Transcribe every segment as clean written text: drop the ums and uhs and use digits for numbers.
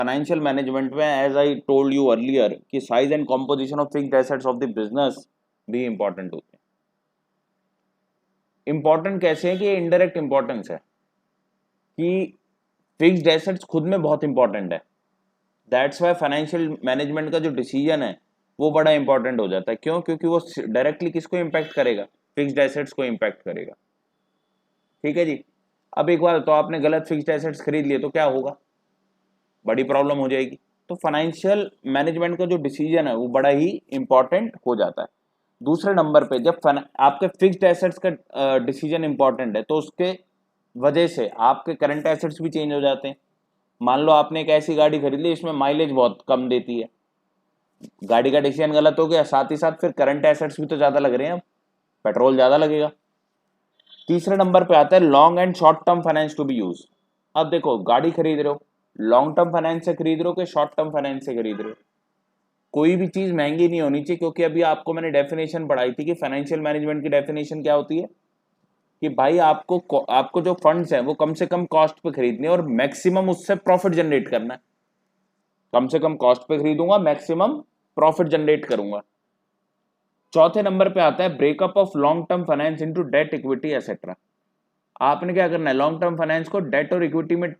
Financial management में as I told you earlier कि size and composition of fixed assets of the business भी important होते हैं। Important कैसे है कि इनडायरेक्ट इंपॉर्टेंस है कि फिक्स्ड एसेट्स खुद में बहुत इंपॉर्टेंट है। दैट्स वाई फाइनेंशियल मैनेजमेंट का जो डिसीजन है वो बड़ा इंपॉर्टेंट हो जाता है। क्यों? क्योंकि वो डायरेक्टली किसको इम्पैक्ट करेगा? फिक्स्ड एसेट्स को इम्पैक्ट करेगा। ठीक है जी। अब एक बार तो आपने गलत फिक्स्ड एसेट्स खरीद लिए तो क्या होगा? बड़ी प्रॉब्लम हो जाएगी। तो फाइनेंशियल मैनेजमेंट का जो डिसीजन है वो बड़ा ही इंपॉर्टेंट हो जाता है। दूसरे नंबर पे जब आपके फिक्स्ड एसेट्स का डिसीजन इंपॉर्टेंट है तो उसके वजह से आपके करंट एसेट्स भी चेंज हो जाते हैं। मान लो आपने एक ऐसी गाड़ी खरीद ली इसमें माइलेज बहुत कम देती है, गाड़ी का डिसीजन गलत हो गया, साथ ही साथ फिर करंट एसेट्स भी तो ज्यादा लग रहे हैं, अब पेट्रोल ज्यादा लगेगा। तीसरे नंबर पे आता है long and short term finance to be use. अब देखो गाड़ी खरीद रहे हो, लॉन्ग टर्म फाइनेंस से खरीद रहे हो कि शॉर्ट टर्म फाइनेंस से खरीद रहे हो? कोई भी चीज महंगी नहीं होनी चाहिए, क्योंकि अभी आपको मैंने डेफिनेशन पढ़ाई थी कि फाइनेंशियल मैनेजमेंट की डेफिनेशन क्या होती है कि भाई आपको जो फंड्स हैं वो कम से कम कॉस्ट पे खरीदने और मैक्सिमम उससे प्रॉफिट जनरेट करना है। कम से कम कॉस्ट पे खरीदूंगा, मैक्सिमम प्रॉफिट जनरेट करूंगा। चौथे नंबर पे आता है breakup of long term finance into debt, equity etcetera. आपने क्या करना है? लॉन्ग टर्म फाइनेंस को डेट और इक्विटी में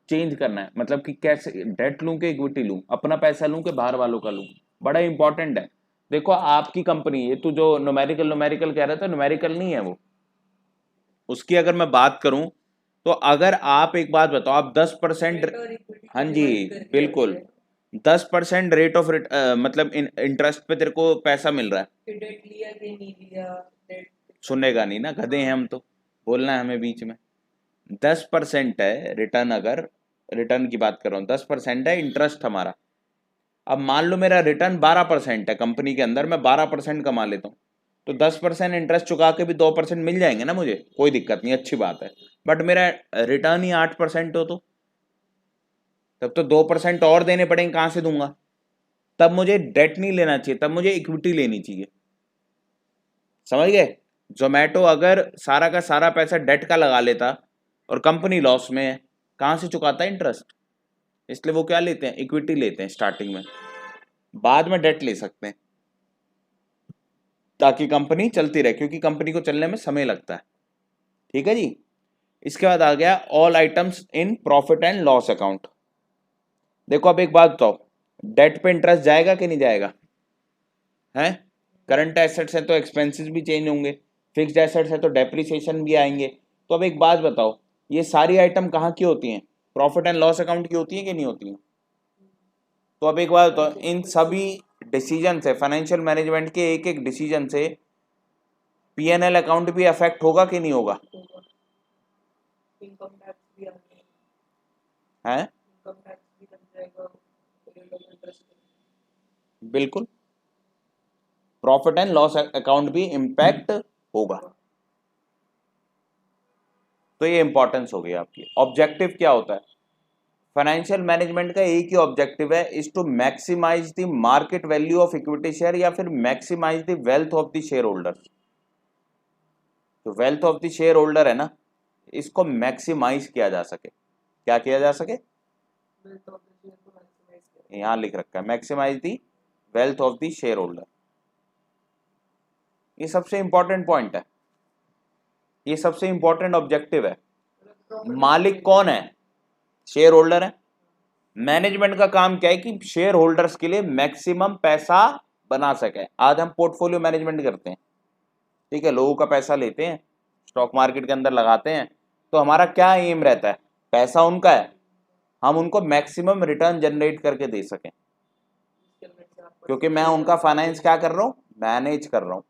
चेंज करना है। मतलब कि कैसे डेट लूं कि इक्विटी लूं, अपना पैसा लूं कि बाहर वालों का लूं, बड़ा इंपॉर्टेंट है। देखो आपकी कंपनी, ये तू जो न्यूमेरिकल न्यूमेरिकल कह रहा था, न्यूमेरिकल नहीं है वो। उसकी अगर मैं बात करूं तो अगर आप एक बात बताओ, आप 10%, हाँ जी बिल्कुल, 10% रेट ऑफ मतलब इंटरेस्ट पे तेरे को पैसा मिल रहा है, डेट लिया कि नहीं लिया, डेट सुनेगा नहीं ना, गधे हैं हम तो, बोलना है हमें बीच में। 10% है रिटर्न, अगर रिटर्न की बात कर रहा हूँ, 10% है इंटरेस्ट हमारा। अब मान लो मेरा रिटर्न 12% है, कंपनी के अंदर मैं 12% कमा लेता हूँ, तो 10% इंटरेस्ट चुका के भी 2% मिल जाएंगे ना मुझे, कोई दिक्कत नहीं, अच्छी बात है। बट मेरा रिटर्न ही 8% हो तो तब तो 2% और देने पड़ेंगे, कहां से दूंगा? तब मुझे डेट नहीं लेना चाहिए, तब मुझे इक्विटी लेनी चाहिए। समझ गए? जोमेटो अगर सारा का सारा पैसा डेट का लगा लेता और कंपनी लॉस में है, कहां से चुकाता है इंटरेस्ट? इसलिए वो क्या लेते हैं? इक्विटी लेते हैं स्टार्टिंग में, बाद में डेट ले सकते हैं ताकि कंपनी चलती रहे, क्योंकि कंपनी को चलने में समय लगता है। ठीक है जी। इसके बाद आ गया all items in profit and loss account. देखो अब एक बात बताओ, डेट पे इंटरेस्ट जाएगा कि नहीं जाएगा? है, करंट एसेट्स है तो एक्सपेंसेस भी चेंज होंगे, फिक्स्ड एसेट्स है तो डेप्रिसिएशन भी आएंगे। तो अब एक बात बताओ, ये सारी आइटम कहाँ की होती हैं? प्रॉफिट एंड लॉस अकाउंट की होती हैं कि नहीं होती हैं? तो अब एक बात बताओ, इन सभी डिसीजन से, फाइनेंशियल मैनेजमेंट के एक एक डिसीजन से पीएनएल अकाउंट भी अफेक्ट होगा कि नहीं होगा? इनकम टैक्स भी आ गया, है, इनकम टैक्स भी लग जाएगा, रेट ऑफ इंटरेस्ट। बिल्कुल, प्रॉफिट एंड लॉस अकाउंट भी इंपैक्ट होगा। तो ये इंपॉर्टेंस हो गई आपकी। ऑब्जेक्टिव क्या होता है? फाइनेंशियल मैनेजमेंट का एक ही ऑब्जेक्टिव है, is to maximize the market value of equity share, या फिर maximize the wealth of the share holder. जो wealth of the share holder है ना, इसको मैक्सिमाइज किया जा सके। क्या किया जा सके? वेल्थ ऑफ द शेयर को मैक्सिमाइज करें। यहां लिख रखा है maximise the wealth of the share holder. ये सबसे इंपॉर्टेंट पॉइंट है, ये सबसे इंपॉर्टेंट ऑब्जेक्टिव है। मालिक कौन है? शेयर होल्डर है। मैनेजमेंट का काम क्या है कि शेयर होल्डर्स के लिए मैक्सिमम पैसा बना सके। आज हम पोर्टफोलियो मैनेजमेंट करते हैं, ठीक है, लोगों का पैसा लेते हैं, स्टॉक मार्केट के अंदर लगाते हैं, तो हमारा क्या एम रहता है? पैसा उनका है, हम उनको मैक्सिमम रिटर्न जनरेट करके दे सकें, क्योंकि मैं उनका फाइनेंस क्या कर रहा हूं? मैनेज कर रहा हूं।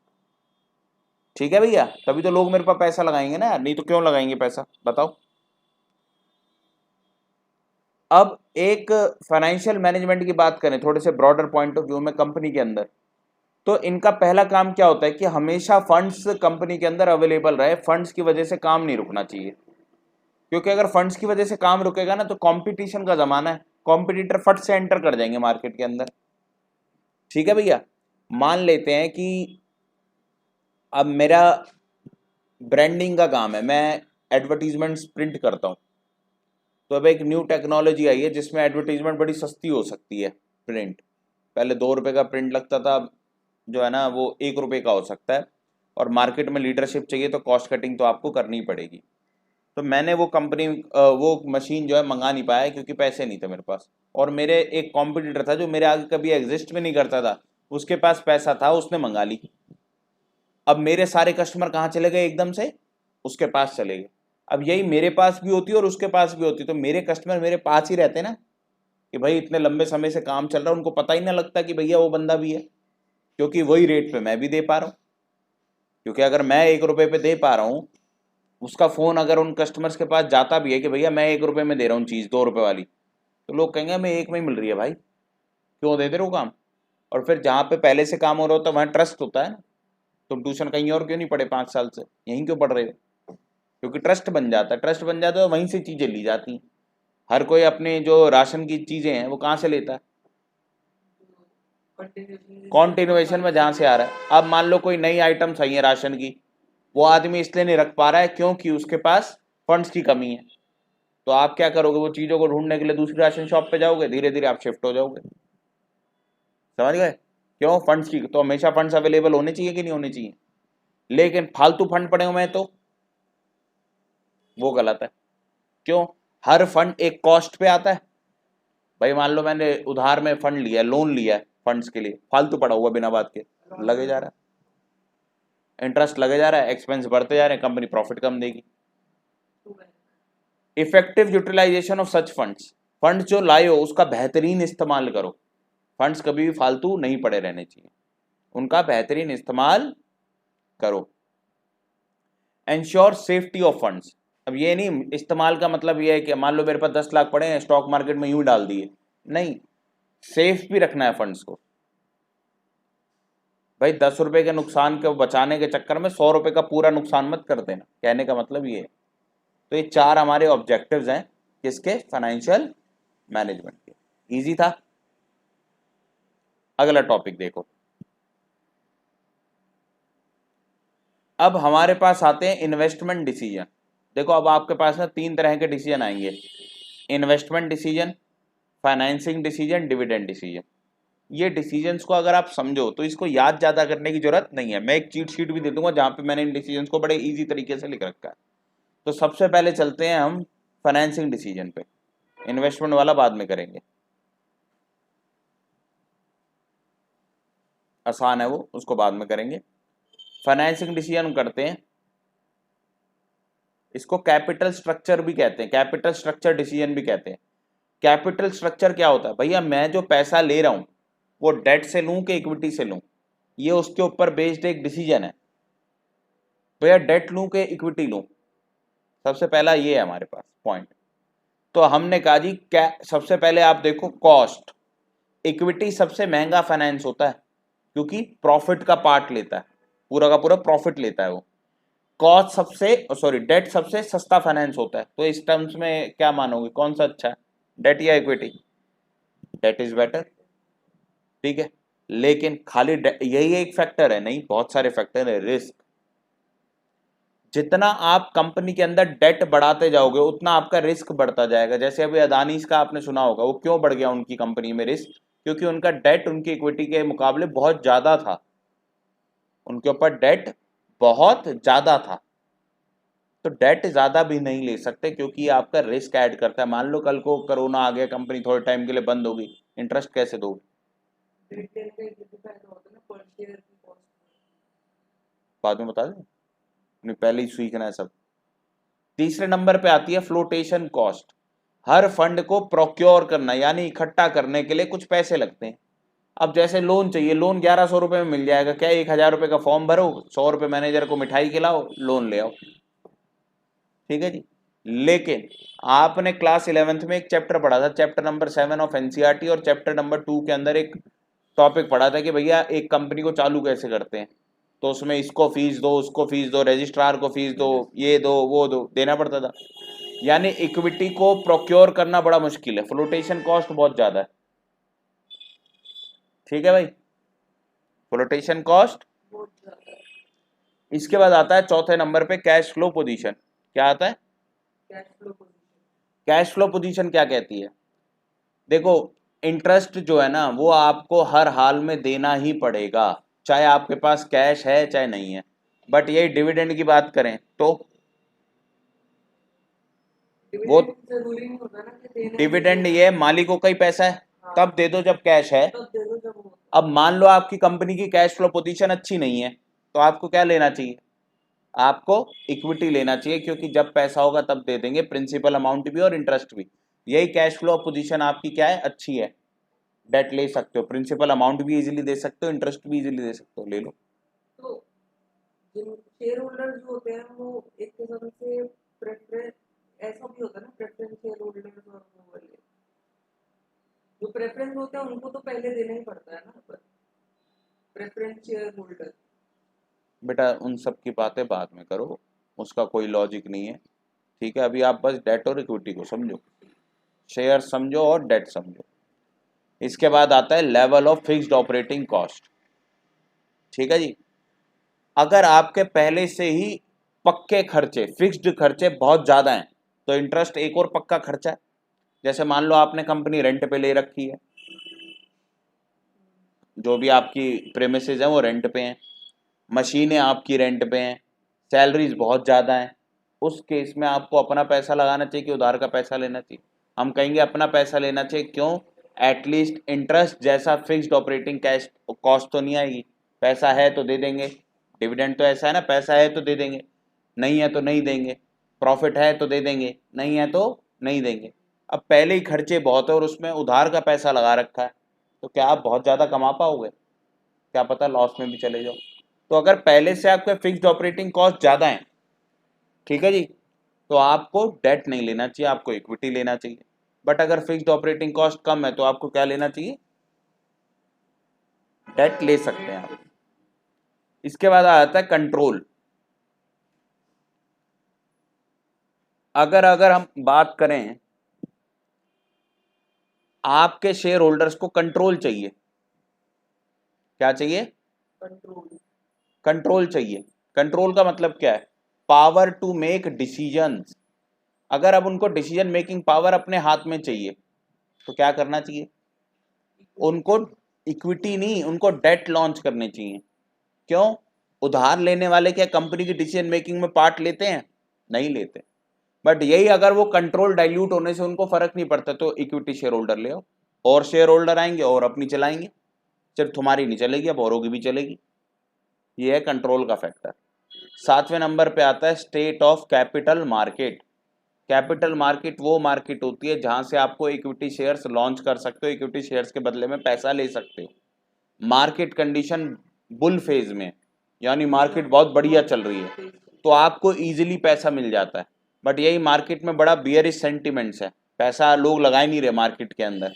ठीक है भैया, तभी तो लोग मेरे पास पैसा लगाएंगे ना यार, नहीं तो क्यों लगाएंगे पैसा, बताओ। अब एक फाइनेंशियल मैनेजमेंट की बात करें थोड़े से ब्रॉडर पॉइंट ऑफ व्यू में कंपनी के अंदर, तो इनका पहला काम क्या होता है कि हमेशा फंड्स कंपनी के अंदर अवेलेबल रहे। फंड्स की वजह से काम नहीं रुकना चाहिए, क्योंकि अगर फंड्स की वजह से काम रुकेगा ना तो कंपटीशन का जमाना है, कॉम्पिटिटर फट से एंटर कर जाएंगे मार्केट के अंदर। ठीक है भैया, मान लेते हैं कि अब मेरा ब्रांडिंग का काम है, मैं एडवर्टीजमेंट्स प्रिंट करता हूं, तो अब एक न्यू टेक्नोलॉजी आई है जिसमें एडवर्टीजमेंट बड़ी सस्ती हो सकती है। प्रिंट पहले 2 रुपये का प्रिंट लगता था, अब जो है ना वो 1 रुपये का हो सकता है। और मार्केट में लीडरशिप चाहिए तो कॉस्ट कटिंग तो आपको करनी पड़ेगी। तो मैंने वो कंपनी वो मशीन जो है मंगा नहीं पाया क्योंकि पैसे नहीं थे मेरे पास। और मेरे एक कॉम्पिटिटर था जो मेरे आगे कभी एग्जिस्ट भी नहीं करता था, उसके पास पैसा था, उसने मंगा ली। अब मेरे सारे कस्टमर कहाँ चले गए, एकदम से उसके पास चले गए। अब यही मेरे पास भी होती और उसके पास भी होती तो मेरे कस्टमर मेरे पास ही रहते ना, कि भाई इतने लंबे समय से काम चल रहा है, उनको पता ही ना लगता कि भैया वो बंदा भी है, क्योंकि वही रेट पे मैं भी दे पा रहा हूँ। क्योंकि अगर मैं 1 रुपये पे दे पा रहा हूँ, उसका फोन अगर उन कस्टमर्स के पास जाता भी है कि भैया मैं 1 रुपये में दे रहा हूँ चीज़ 2 रुपये वाली, तो लोग कहेंगे हमें 1 में ही मिल रही है भाई, क्यों दे रहे हो काम। और फिर जहाँ पे पहले से काम हो रहा होता है वहाँ ट्रस्ट होता है ना। तुम ट्यूशन कहीं और क्यों नहीं पढ़े 5 साल से, यहीं क्यों पढ़ रहे हो, क्योंकि ट्रस्ट बन जाता है। ट्रस्ट बन जाता है तो वहीं से चीज़ें ली जाती हैं। हर कोई अपने जो राशन की चीज़ें हैं वो कहाँ से लेता है, कॉन्टिन्यूएशन में जहाँ से आ रहा है। अब मान लो कोई नई आइटम सही है राशन की, वो आदमी इसलिए नहीं रख पा रहा है क्योंकि उसके पास फंड्स की कमी है। तो आप क्या करोगे, वो चीज़ों को ढूंढने के लिए दूसरी राशन शॉप पे जाओगे, धीरे धीरे आप शिफ्ट हो जाओगे। समझ गए, क्यों, फंड्स की तो हमेशा फंड्स अवेलेबल होने चाहिए कि नहीं होने चाहिए। लेकिन फालतू फंड पड़े हुए हैं तो वो गलत है। क्यों, हर फंड एक कॉस्ट पे आता है। भाई मान लो मैंने उधार में फंड लिया, लोन लिया है फंड्स के लिए, फालतू पड़ा हुआ बिना बात के, लगे जा रहा है, इंटरेस्ट लगे जा रहा है, एक्सपेंस बढ़ते जा रहे हैं, कंपनी प्रॉफिट कम देगी। Effective utilisation of such funds, funds जो लाए हो उसका बेहतरीन इस्तेमाल करो। फंड्स कभी भी फालतू नहीं पड़े रहने चाहिए, उनका बेहतरीन इस्तेमाल करो। एंश्योर सेफ्टी ऑफ फंड्स, अब ये नहीं इस्तेमाल का मतलब ये है कि मान लो मेरे पास 10 लाख पड़े हैं, स्टॉक मार्केट में यूं डाल दिए, नहीं, सेफ भी रखना है फंड्स को। भाई 10 रुपए के नुकसान को बचाने के चक्कर में 100 रुपए का पूरा नुकसान मत कर देना, कहने का मतलब ये है। तो ये 4 हमारे ऑब्जेक्टिव्स हैं किसके, फाइनेंशियल मैनेजमेंट के। इजी था। अगला टॉपिक देखो, अब हमारे पास आते हैं इन्वेस्टमेंट डिसीजन। देखो अब आपके पास ना 3 तरह के डिसीजन आएंगे, investment decision, financing decision, dividend decision. ये डिसीजंस को अगर आप समझो तो इसको याद ज़्यादा करने की जरूरत नहीं है। मैं एक चीट शीट भी दे दूंगा जहाँ पे मैंने इन डिसीजंस को बड़े इजी तरीके से लिख रखा है। तो सबसे पहले चलते हैं हम फाइनेंसिंग डिसीजन पे, इन्वेस्टमेंट वाला बाद में करेंगे, आसान है वो, उसको बाद में करेंगे। फाइनेंसिंग डिसीजन करते हैं, इसको कैपिटल स्ट्रक्चर भी कहते हैं, कैपिटल स्ट्रक्चर डिसीजन भी कहते हैं। कैपिटल स्ट्रक्चर क्या होता है, भैया मैं जो पैसा ले रहा हूं वो डेट से लूं कि इक्विटी से लूं, ये उसके ऊपर बेस्ड एक डिसीजन है। भैया डेट लूं कि इक्विटी लूं, सबसे पहला ये है हमारे पास पॉइंट। तो हमने कहा जी क्या, सबसे पहले आप देखो कॉस्ट, इक्विटी सबसे महंगा फाइनेंस होता है क्योंकि प्रॉफिट का पार्ट लेता है, पूरा का पूरा प्रॉफिट लेता है वो। कॉस्ट सबसे सॉरी डेट सबसे सस्ता फाइनेंस होता है। तो इस टर्म्स में क्या मानोगे, कौन सा अच्छा है, डेट या इक्विटी, डेट इज बेटर, ठीक है। लेकिन खाली यही एक फैक्टर है, नहीं बहुत सारे फैक्टर है। रिस्क, जितना आप कंपनी के अंदर डेट बढ़ाते जाओगे उतना आपका रिस्क बढ़ता जाएगा। जैसे अभी अदानी का आपने सुना होगा, वो क्यों बढ़ गया उनकी कंपनी में रिस्क, क्योंकि उनका डेट उनकी इक्विटी के मुकाबले बहुत ज्यादा था, उनके ऊपर डेट बहुत ज्यादा था। तो डेट ज्यादा भी नहीं ले सकते क्योंकि आपका रिस्क ऐड करता है। मान लो कल को कोरोना आ गया, कंपनी थोड़े टाइम के लिए बंद होगी, इंटरेस्ट कैसे दोगे, रिटेल का एक फायदा होता है ना, पर शेयर की कॉस्ट। बाद में बता दें, नहीं पहले ही सीखना है सब। तीसरे नंबर पे आती है फ्लोटेशन कॉस्ट, हर फंड को प्रोक्योर करना यानी इकट्ठा करने के लिए कुछ पैसे लगते हैं। अब जैसे लोन चाहिए, लोन 1100 रुपये में मिल जाएगा क्या, 1000 रुपये का फॉर्म भरो, 100 रुपये मैनेजर को मिठाई खिलाओ, लोन ले आओ, ठीक है जी। लेकिन आपने क्लास 11th में एक चैप्टर पढ़ा था, चैप्टर नंबर 7 ऑफ एनसीईआरटी, और चैप्टर नंबर 2 के अंदर एक टॉपिक पढ़ा था कि भैया एक कंपनी को चालू कैसे करते हैं। तो उसमें इसको फीस दो, उसको फीस दो, रजिस्ट्रार को फीस दो, ये दो वो दो, देना पड़ता था। यानी इक्विटी को प्रोक्योर करना बड़ा मुश्किल है, फ्लोटेशन कॉस्ट बहुत ज्यादा है, ठीक है भाई, फ्लोटेशन कॉस्ट। बहुत ज्यादा है। इसके बाद आता है चौथे नंबर पे कैश फ्लो पोजीशन, क्या आता है, cash flow position, cash flow position क्या कहती है? देखो, इंटरेस्ट जो है ना वो आपको हर हाल में देना ही पड़ेगा, चाहे आपके पास कैश है चाहे नहीं है। बट यही डिविडेंड की बात करें तो वो डिविडेंड जरूरी नहीं होता ना कि देना ही डिविडेंड देना ये मालिकों का ही पैसा है, हाँ तब दे दो जब कैश है। तब दे दो जब वो अब मान लो आपकी कंपनी की कैश फ्लो पोजीशन अच्छी नहीं है, तो आपको क्या लेना चाहिए? आपको इक्विटी लेना चाहिए, क्योंकि जब पैसा होगा तब दे देंगे, प्रिंसिपल अमाउंट भी और इंटरेस्ट भी। यही कैश फ्लो पोजीशन आपकी क्या है, अच्छी है, डेट ले सकते हो, प्रिंसिपल अमाउंट भी इजीली दे सकते हो, इंटरेस्ट भी इजीली दे सकते हो, ले लो। तो जिन शेयर होल्डर जो होते हैं वो एक किस्म से प्रेफरेंस ऐसा भी होता है ना प्रेफरेंस शेयर होल्डर्स और वो वाले जो प्रेफरेंस होते हैं उनको तो पहले देना ही पड़ता है ना पर प्रेफरेंस शेयर होल्डर बेटा उन सब की बातें बाद में करो, उसका कोई लॉजिक नहीं है, ठीक है? अभी आप बस डेट और इक्विटी को समझो, शेयर समझो और डेट समझो। इसके बाद आता है level of fixed operating cost, ठीक है जी? अगर आपके पहले से ही पक्के खर्चे, फिक्स्ड खर्चे बहुत ज़्यादा हैं, तो इंटरेस्ट एक और पक्का खर्चा है। जैसे मान लो आपने कंपनी रेंट पे ले रखी है, जो भी आपकी प्रेमिसेस हैं वो रेंट पे हैं, मशीनें आपकी रेंट पे हैं, सैलरीज बहुत ज़्यादा हैं, उस केस में आपको अपना पैसा लगाना चाहिए कि उधार का पैसा लेना चाहिए? हम कहेंगे अपना पैसा लेना चाहिए, क्यों? एटलीस्ट इंटरेस्ट जैसा फिक्स्ड ऑपरेटिंग कैश कॉस्ट तो नहीं आएगी, पैसा है तो दे देंगे। डिविडेंड तो ऐसा है ना, पैसा है तो दे देंगे, नहीं है तो नहीं देंगे, प्रॉफिट है तो दे देंगे, नहीं है तो नहीं देंगे। अब पहले ही खर्चे बहुत है और उसमें उधार का पैसा लगा रखा है, तो क्या आप बहुत ज़्यादा कमा पाओगे? क्या पता लॉस में भी चले जाओ। तो अगर पहले से आपके फिक्स्ड ऑपरेटिंग कॉस्ट ज़्यादा है, ठीक है जी, तो आपको डेट नहीं लेना चाहिए, आपको इक्विटी लेना चाहिए। बट अगर फिक्स्ड ऑपरेटिंग कॉस्ट कम है तो आपको क्या लेना चाहिए? डेट ले सकते हैं आप। इसके बाद आ जाता है कंट्रोल। अगर अगर हम बात करें, आपके शेयर होल्डर्स को कंट्रोल चाहिए। क्या चाहिए? कंट्रोल कंट्रोल चाहिए। कंट्रोल का मतलब क्या है? Power to make decisions. अगर अब उनको डिसीजन मेकिंग पावर अपने हाथ में चाहिए तो क्या करना चाहिए? उनको इक्विटी नहीं, उनको डेट लॉन्च करने चाहिए। क्यों? उधार लेने वाले क्या कंपनी की डिसीजन मेकिंग में पार्ट लेते हैं? नहीं लेते। बट यही अगर वो कंट्रोल डाइल्यूट होने से उनको फर्क नहीं पड़ता, तो इक्विटी शेयर होल्डर ले आओ, और शेयर होल्डर आएंगे और अपनी चलाएंगे, सिर्फ तुम्हारी नहीं चलेगी, अब औरों की भी चलेगी। ये है कंट्रोल का फैक्टर। 7वें नंबर पे आता है state of capital market. Capital market वो मार्केट होती है जहां से आपको इक्विटी शेयर्स लॉन्च कर सकते हो, इक्विटी शेयर्स के बदले में पैसा ले सकते हो। मार्केट कंडीशन बुल फेज में, यानी मार्केट बहुत बढ़िया चल रही है, तो आपको इजीली पैसा मिल जाता है। बट यही मार्केट में बड़ा बियरिश सेंटिमेंट्स है, पैसा लोग लगा ही नहीं रहे मार्केट के अंदर,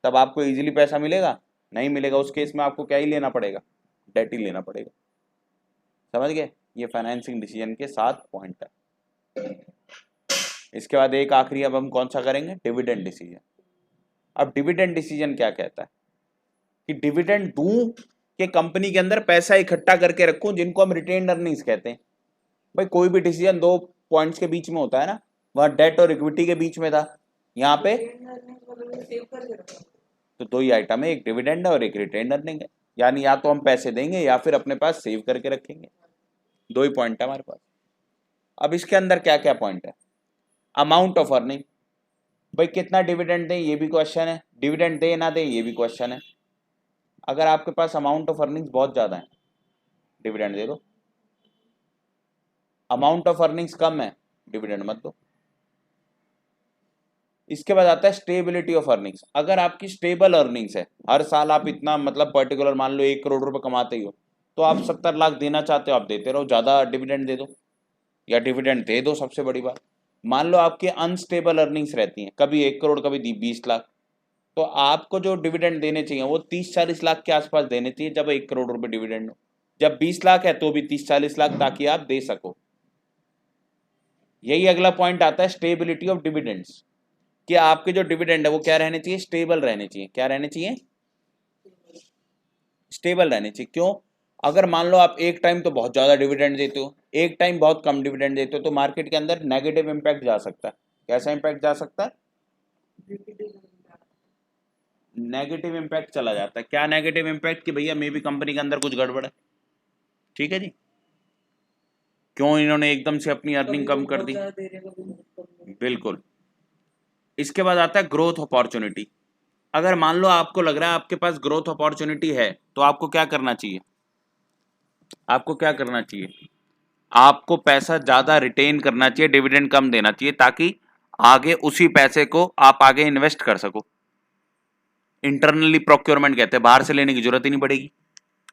तब आपको इजीली पैसा मिलेगा? नहीं मिलेगा। उस केस में आपको क्या ही लेना पड़ेगा? डेट ही लेना पड़ेगा। समझ गए? ये फाइनेंसिंग डिसीजन के 7 पॉइंट है। इसके बाद एक आखिरी अब हम कौन सा करेंगे? Dividend decision. अब डिविडेंड डिसीजन क्या कहता है कि डिविडेंड दूं कि कंपनी के अंदर पैसा इकट्ठा करके रखूं, जिनको हम रिटेन्ड अर्निंग्स कहते हैं। भाई कोई भी डिसीजन दो पॉइंट्स के बीच में होता है ना, वहां डेट और इक्विटी के बीच में था, यहाँ पे सेव करके रखो तो दो ही आइटम है, एक डिविडेंड है और एक रिटेन्ड अर्निंग है। यानी या तो हम पैसे देंगे या फिर अपने पास सेव करके रखेंगे, दो ही पॉइंट है हमारे पास। अब इसके अंदर क्या क्या पॉइंट है? अमाउंट ऑफ अर्निंग, भाई कितना डिविडेंड दें ये भी क्वेश्चन है, डिविडेंड दे ना दे ये भी क्वेश्चन है। अगर आपके पास अमाउंट ऑफ अर्निंग्स बहुत ज़्यादा है, डिविडेंड दे दो। अमाउंट ऑफ अर्निंग्स कम है, डिविडेंड मत दो। इसके बाद आता है स्टेबिलिटी ऑफ अर्निंग्स। अगर आपकी स्टेबल अर्निंग्स है, हर साल आप इतना मतलब पर्टिकुलर मान लो 1 करोड़ रुपए कमाते ही हो, तो आप 70 लाख देना चाहते हो, आप देते रहो, ज़्यादा डिविडेंड दे दो या डिविडेंड दे दो। सबसे बड़ी बात, मान लो आपकी अनस्टेबल अर्निंग्स रहती हैं, कभी 1 करोड़ कभी 20 लाख, तो आपको जो डिविडेंड देने चाहिए वो 30-40 लाख के आसपास देने चाहिए जब 1 करोड़ रुपए डिविडेंड हो। जब 20 लाख है तो भी 30-40 लाख, ताकि आप दे सको। यही अगला पॉइंट आता है स्टेबिलिटी ऑफ डिविडेंड्स, कि आपके जो डिविडेंड है वो क्या रहने चाहिए? स्टेबल रहने चाहिए। क्या रहने चाहिए? स्टेबल रहने चाहिए। क्यों? अगर मान लो आप एक टाइम तो बहुत ज़्यादा डिविडेंड देते हो, एक टाइम बहुत कम डिविडेंड देते हो, तो मार्केट के अंदर नेगेटिव इम्पैक्ट जा सकता है कैसा इम्पैक्ट जा सकता है? Negative impact. नेगेटिव इम्पैक्ट चला जाता है। क्या नेगेटिव इम्पैक्ट? कि भैया मे बी कंपनी के अंदर कुछ गड़बड़ है, ठीक है जी, क्यों इन्होंने एकदम से अपनी अर्निंग कभी कम वो कर बहुत दी। ज्यादा दे रहे हैं, कभी बहुत कम दे रहे हैं। बिल्कुल। इसके बाद आता है ग्रोथ अपॉर्चुनिटी। अगर मान लो आपको लग रहा है आपके पास ग्रोथ अपॉर्चुनिटी है, तो आपको क्या करना चाहिए? आपको क्या करना चाहिए? आपको पैसा ज्यादा रिटेन करना चाहिए, डिविडेंड कम देना चाहिए, ताकि आगे उसी पैसे को आप आगे इन्वेस्ट कर सको। इंटरनली प्रोक्योरमेंट कहते हैं, बाहर से लेने की जरूरत ही नहीं पड़ेगी,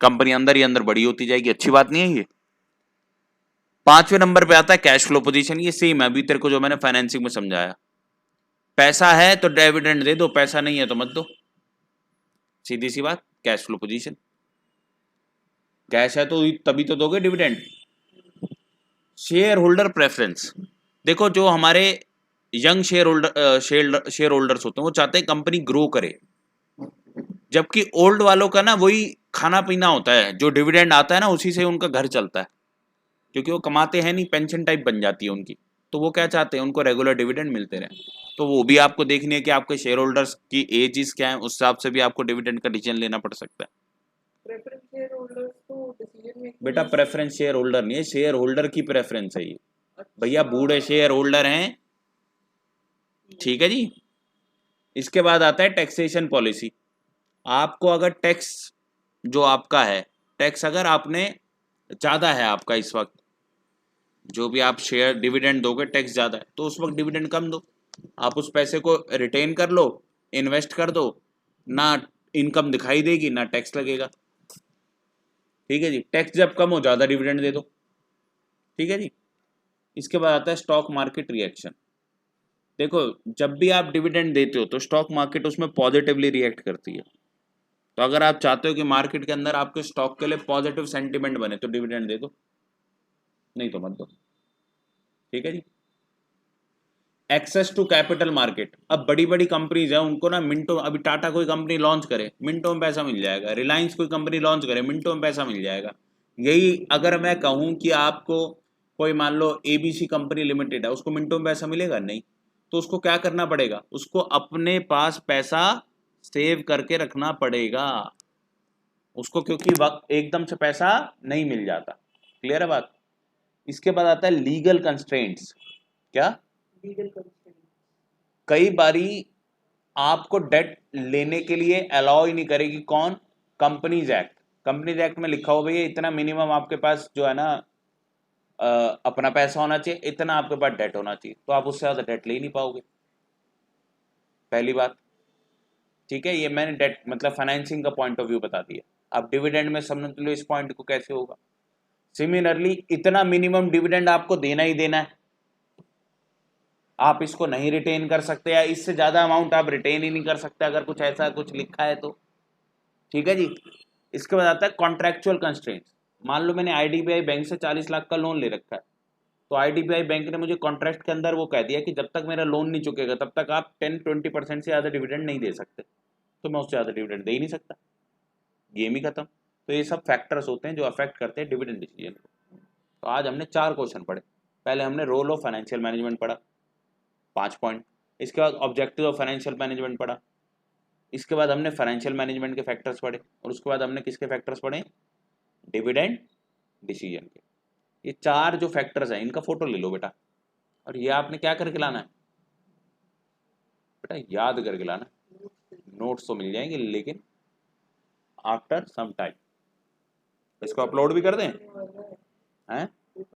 कंपनी अंदर ही अंदर बड़ी होती जाएगी। अच्छी बात नहीं है ये? 5वें नंबर पे आता है कैश फ्लो पोजीशन। ये सेम है अभी तेरे को जो मैंने फाइनेंसिंग में समझाया। पैसा है तो डिविडेंड दे दो, पैसा नहीं है तो मत दो, सीधी सी बात। कैश फ्लो पोजीशन, कैश है तो तभी तो दोगे डिविडेंड। Share holder preference. देखो जो हमारे यंग शेयर होल्डर्स होते हैं वो चाहते हैं कंपनी ग्रो करे, जबकि ओल्ड वालों का ना वही खाना पीना होता है, जो डिविडेंड आता है ना उसी से उनका घर चलता है, क्योंकि वो कमाते हैं नहीं, पेंशन टाइप बन जाती है उनकी। तो वो क्या चाहते हैं? उनको रेगुलर डिविडेंड मिलते रहे। तो वो भी आपको देखनी है कि आपके शेयर होल्डर्स की एज क्या है, उस हिसाब से भी आपको डिविडेंड का डिसीजन लेना पड़ सकता है। प्रेफरेंस शेयर होल्डर्स तो डिसीजन मेकिंग बेटा प्रेफरेंस शेयर होल्डर नहीं है, शेयर होल्डर की प्रेफरेंस है ये। भैया बूढ़े शेयर होल्डर हैं, ठीक है जी। इसके बाद आता है टैक्सेशन पॉलिसी। आपको अगर टैक्स जो आपका है, टैक्स अगर आपने ज़्यादा है आपका इस वक्त, जो भी आप शेयर डिविडेंड दोगे टैक्स ज़्यादा है, तो उस वक्त डिविडेंड कम दो। आप उस पैसे को रिटेन कर लो, इन्वेस्ट कर दो, ना इनकम दिखाई देगी ना टैक्स लगेगा, ठीक है जी। टैक्स जब कम हो ज़्यादा डिविडेंड दे दो, ठीक है जी। इसके बाद आता है स्टॉक मार्केट रिएक्शन। देखो जब भी आप डिविडेंड देते हो तो स्टॉक मार्केट उसमें पॉजिटिवली रिएक्ट करती है। तो अगर आप चाहते हो कि मार्केट के अंदर आपके स्टॉक के लिए पॉजिटिव सेंटिमेंट बने तो डिविडेंड दे दो, नहीं तो मत दो, ठीक है जी। Access to capital market. अब बड़ी बड़ी कंपनीज है उनको ना मिनटों, अभी टाटा कोई कंपनी लॉन्च करे मिनटों में पैसा मिल जाएगा, रिलायंस कोई कंपनी लॉन्च करे मिनटों में पैसा मिल जाएगा। यही अगर मैं कहूँ कि आपको कोई मान लो एबीसी कंपनी लिमिटेड है, उसको मिनटों में पैसा मिलेगा? नहीं। तो उसको क्या करना पड़ेगा? उसको अपने पास पैसा सेव करके रखना पड़ेगा उसको, क्योंकि वक्त एकदम से पैसा नहीं मिल जाता। क्लियर है बात? इसके बाद आता है लीगल कंस्ट्रेंट्स। क्या? Legal constraint. कई बारी आपको डेट लेने के लिए अलाउ ही नहीं करेगी कौन? Companies act. कंपनीज एक्ट में लिखा हो भैया इतना मिनिमम आपके पास जो है ना अपना पैसा होना चाहिए, इतना आपके पास डेट होना चाहिए, तो आप उससे ज्यादा डेट ले ही नहीं पाओगे, पहली बात, ठीक है। ये मैंने डेट मतलब फाइनेंसिंग का पॉइंट ऑफ व्यू बता दिया। अब डिविडेंड में समझ लो इस पॉइंट को कैसे होगा। सिमिलरली इतना मिनिमम डिविडेंड आपको देना ही देना है, आप इसको नहीं रिटेन कर सकते, या इससे ज्यादा अमाउंट आप रिटेन ही नहीं कर सकते अगर कुछ ऐसा कुछ लिखा है तो, ठीक है जी। इसके बाद आता है कॉन्ट्रेक्चुअल कंस्ट्रेंट्स। मान लो मैंने आईडीबीआई बैंक से 40 लाख का लोन ले रखा है, तो आईडीबीआई बैंक ने मुझे कॉन्ट्रैक्ट के अंदर वो कह दिया कि जब तक मेरा लोन नहीं चुकेगा तब तक आप 10-20% से ज़्यादा डिविडेंड नहीं दे सकते, तो मैं उससे ज़्यादा डिविडेंड दे ही नहीं सकता, गेम ही खत्म। तो ये सब फैक्टर्स होते हैं जो अफेक्ट करते हैं डिविडेंड डिसीजन को। तो आज हमने 4 क्वेश्चन पढ़े। पहले हमने रोल ऑफ फाइनेंशियल मैनेजमेंट पढ़ा, 5 पॉइंट। इसके बाद ऑब्जेक्टिव ऑफ फाइनेंशियल मैनेजमेंट पढ़ा। इसके बाद हमने फाइनेंशियल मैनेजमेंट के फैक्टर्स पढ़े, और उसके बाद हमने किसके फैक्टर्स पढ़े? डिविडेंड डिसीजन के। ये 4 जो फैक्टर्स हैं इनका फोटो ले लो बेटा, और ये आपने क्या करके लाना है बेटा? याद करके लाना। नोट्स तो मिल जाएंगे लेकिन आफ्टर सम टाइम। इसको अपलोड भी कर दें हैं?